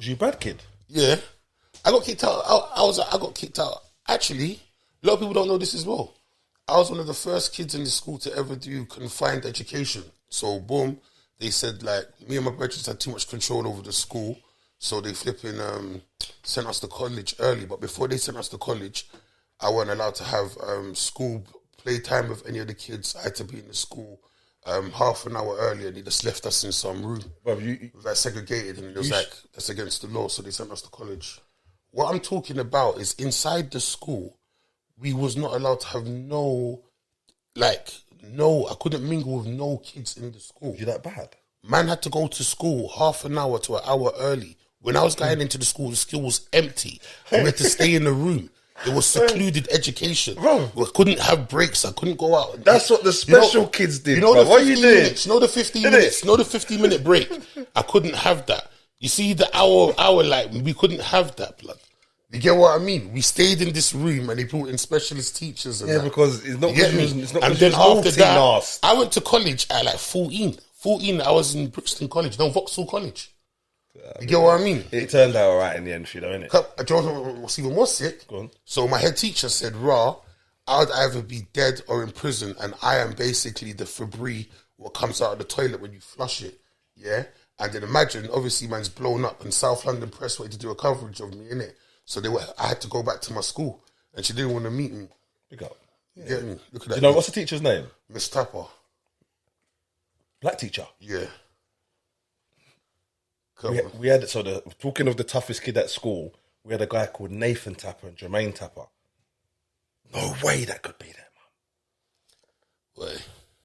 Was you a bad kid? Yeah. I got kicked out. I got kicked out. Actually, a lot of people don't know this as well. I was one of the first kids in the school to ever do confined education. So, boom, they said, like, me and my brothers had too much control over the school. So they flipping sent us to college early. But before they sent us to college, I wasn't allowed to have school playtime with any of the kids. I had to be in the school half an hour earlier. They just left us in some room. Well, it was like segregated, and it was like, that's against the law. So they sent us to college. What I'm talking about is inside the school, we was not allowed to have I couldn't mingle with no kids in the school. You that bad? Man had to go to school half an hour to an hour early. When I was going into the school was empty. We had to stay in the room. It was secluded education. Bro. I couldn't have breaks. I couldn't go out. That's what the special kids did. You know bro. the What are you 15 doing? minutes. You know the 15 minutes. You know the 15-minute break. I couldn't have that. You see the hour like we couldn't have that, blood. You get what I mean? We stayed in this room and they brought in specialist teachers and that. Because it's not. You get me? It's not. And then after that, last. I went to college at like 14. 14, I was in Brixton College, no, Vauxhall College. You get what I mean? It turned out all right in the end, though, innit? What's even more sick? Go on. So my head teacher said, "Rah, I'd either be dead or in prison, and I am basically the Febreze what comes out of the toilet when you flush it." Yeah, and then imagine, obviously, man's blown up, and South London Press wanted to do a coverage of me, innit? So I had to go back to my school, and she didn't want to meet me. Big up. You get me? Look at that. You know what's the teacher's name? Miss Tapper. Black teacher. Yeah. We had talking of the toughest kid at school, we had a guy called Nathan Tapper and Jermaine Tapper. No way that could be them, man. Wait.